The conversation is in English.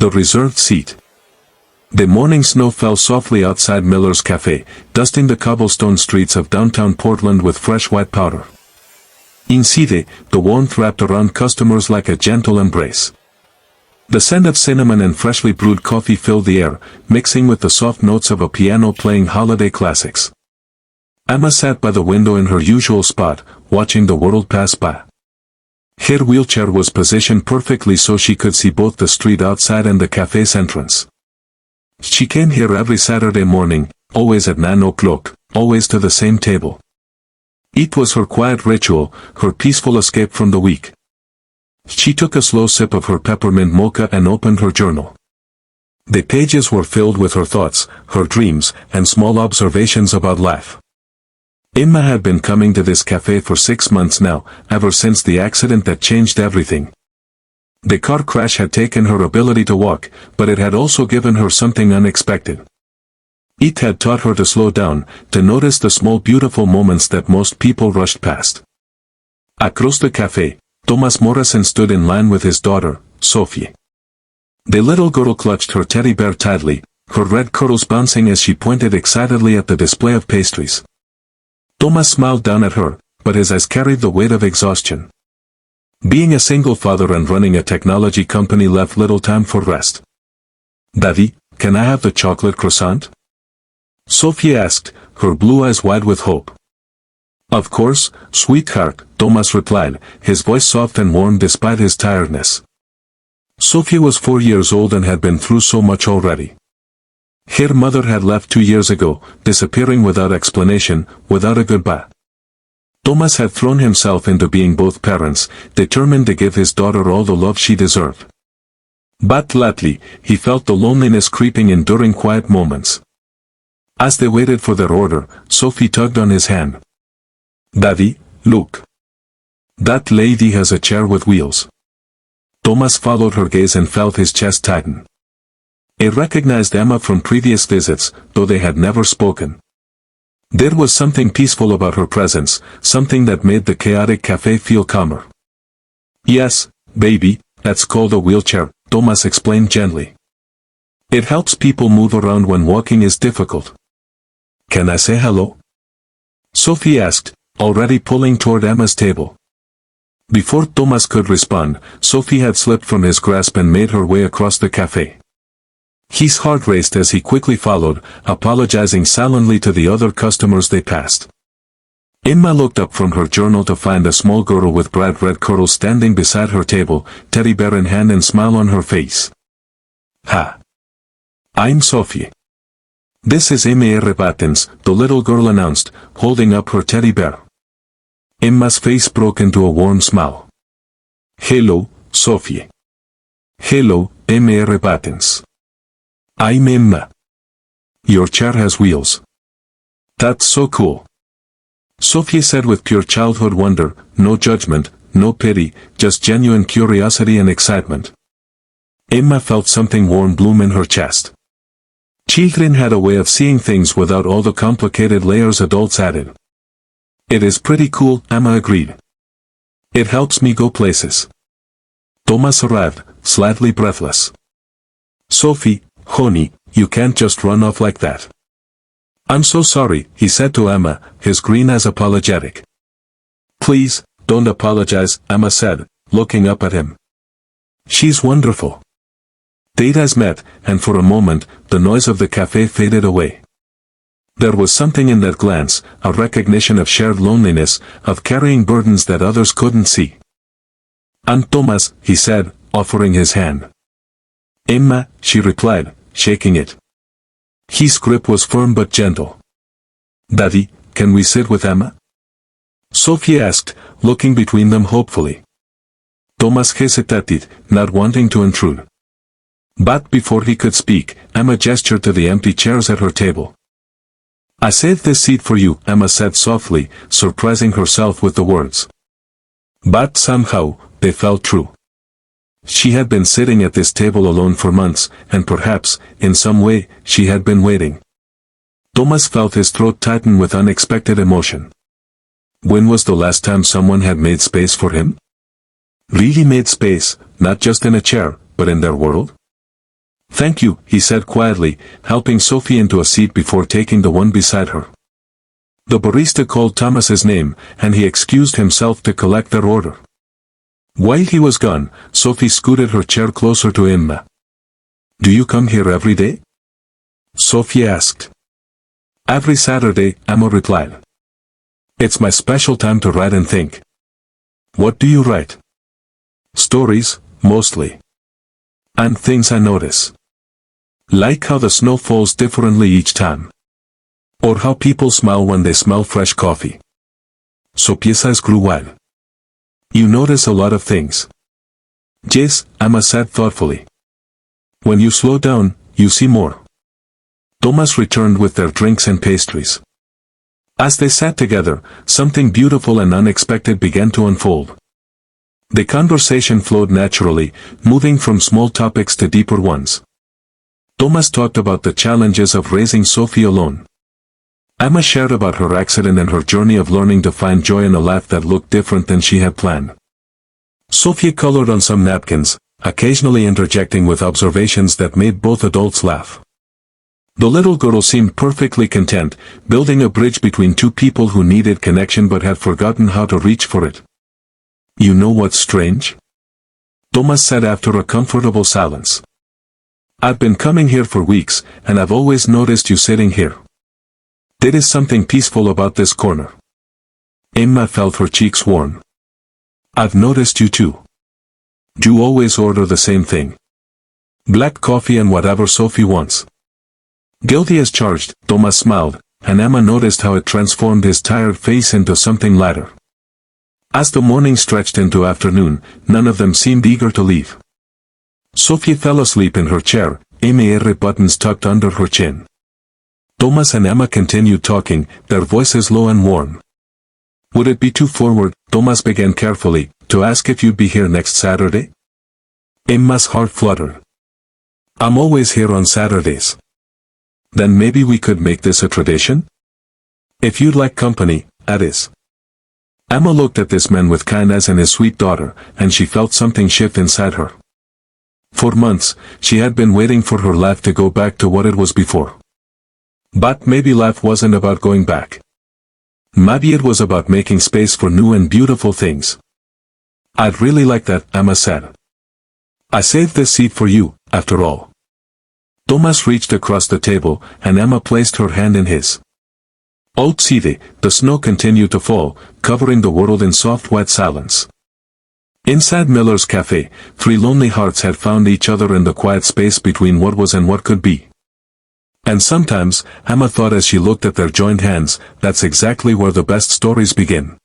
The reserved seat. The morning snow fell softly outside Miller's Cafe, dusting the cobblestone streets of downtown Portland with fresh white powder. Inside, the warmth wrapped around customers like a gentle embrace. The scent of cinnamon and freshly brewed coffee filled the air, mixing with the soft notes of a piano playing holiday classics. Emma sat by the window in her usual spot, watching the world pass by. Her wheelchair was positioned perfectly so she could see both the street outside and the cafe's entrance. She came here every Saturday morning, always at 9 o'clock, always to the same table. It was her quiet ritual, her peaceful escape from the week. She took a slow sip of her peppermint mocha and opened her journal. The pages were filled with her thoughts, her dreams, and small observations about life. Emma had been coming to this cafe for 6 months now, ever since the accident that changed everything. The car crash had taken her ability to walk, but it had also given her something unexpected. It had taught her to slow down, to notice the small beautiful moments that most people rushed past. Across the cafe, Thomas Morrison stood in line with his daughter, Sophie. The little girl clutched her teddy bear tightly, her red curls bouncing as she pointed excitedly at the display of pastries. Thomas smiled down at her, but his eyes carried the weight of exhaustion. Being a single father and running a technology company left little time for rest. "Daddy, can I have the chocolate croissant?" Sophie asked, her blue eyes wide with hope. "Of course, sweetheart," Thomas replied, his voice soft and warm despite his tiredness. Sophie was 4 years old and had been through so much already. Her mother had left 2 years ago, disappearing without explanation, without a goodbye. Thomas had thrown himself into being both parents, determined to give his daughter all the love she deserved. But lately, he felt the loneliness creeping in during quiet moments. As they waited for their order, Sophie tugged on his hand. "Daddy, look. That lady has a chair with wheels." Thomas followed her gaze and felt his chest tighten. He recognized Emma from previous visits, though they had never spoken. There was something peaceful about her presence, something that made the chaotic cafe feel calmer. "Yes, baby, that's called a wheelchair," Thomas explained gently. "It helps people move around when walking is difficult." "Can I say hello?" Sophie asked, already pulling toward Emma's table. Before Thomas could respond, Sophie had slipped from his grasp and made her way across the cafe. His heart raced as he quickly followed, apologizing silently to the other customers they passed. Emma looked up from her journal to find a small girl with bright red curls standing beside her table, teddy bear in hand and smile on her face. "Ha! I'm Sophie. This is Emma Buttons," the little girl announced, holding up her teddy bear. Emma's face broke into a warm smile. "Hello, Sophie. Hello, Emma Buttons. I'm Emma. Your chair has wheels. That's so cool." Sophie said with pure childhood wonder, no judgment, no pity, just genuine curiosity and excitement. Emma felt something warm bloom in her chest. Children had a way of seeing things without all the complicated layers adults added. "It is pretty cool," Emma agreed. "It helps me go places." Thomas arrived, slightly breathless. "Sophie, honey, you can't just run off like that." "I'm so sorry," he said to Emma, his green eyes apologetic. "Please, don't apologize," Emma said, looking up at him. "She's wonderful." Their eyes met, and for a moment, the noise of the cafe faded away. There was something in that glance, a recognition of shared loneliness, of carrying burdens that others couldn't see. "And Thomas," he said, offering his hand. "Emma," she replied, shaking it. His grip was firm but gentle. "Daddy, can we sit with Emma?" Sophie asked, looking between them hopefully. Thomas hesitated, not wanting to intrude. But before he could speak, Emma gestured to the empty chairs at her table. "I saved this seat for you," Emma said softly, surprising herself with the words. But somehow, they felt true. She had been sitting at this table alone for months, and perhaps, in some way, she had been waiting. Thomas felt his throat tighten with unexpected emotion. When was the last time someone had made space for him? Really made space, not just in a chair, but in their world? Thank you, he said quietly, helping Sophie into a seat before taking the one beside her. The barista called Thomas's name, and he excused himself to collect their order. While he was gone, Sophie scooted her chair closer to Emma. Do you come here every day? Sophie asked. Every Saturday, Emma replied. It's my special time to write and think. What do you write? Stories, mostly. And things I notice. Like how the snow falls differently each time. Or how people smile when they smell fresh coffee. So piensas cruel. You notice a lot of things. Yes, Emma said thoughtfully. When you slow down, you see more. Thomas returned with their drinks and pastries. As they sat together, something beautiful and unexpected began to unfold. The conversation flowed naturally, moving from small topics to deeper ones. Thomas talked about the challenges of raising Sophie alone. Emma shared about her accident and her journey of learning to find joy in a life that looked different than she had planned. Sophie colored on some napkins, occasionally interjecting with observations that made both adults laugh. The little girl seemed perfectly content, building a bridge between two people who needed connection but had forgotten how to reach for it. You know what's strange? Thomas said after a comfortable silence. I've been coming here for weeks, and I've always noticed you sitting here. There is something peaceful about this corner. Emma felt her cheeks warm. I've noticed you too. You always order the same thing. Black coffee and whatever Sophie wants. Guilty as charged, Thomas smiled, and Emma noticed how it transformed his tired face into something lighter. As the morning stretched into afternoon, none of them seemed eager to leave. Sophie fell asleep in her chair, MR buttons tucked under her chin. Thomas and Emma continued talking, their voices low and warm. Would it be too forward, Thomas began carefully, to ask if you'd be here next Saturday? Emma's heart fluttered. I'm always here on Saturdays. Then maybe we could make this a tradition? If you'd like company, that is. Emma looked at this man with kindness and his sweet daughter, and she felt something shift inside her. For months, she had been waiting for her life to go back to what it was before. But maybe life wasn't about going back. Maybe it was about making space for new and beautiful things. I'd really like that, Emma said. I saved this seat for you, after all. Thomas reached across the table, and Emma placed her hand in his. Outside, the snow continued to fall, covering the world in soft wet silence. Inside Miller's café, three lonely hearts had found each other in the quiet space between what was and what could be. And sometimes, Emma thought as she looked at their joined hands, that's exactly where the best stories begin.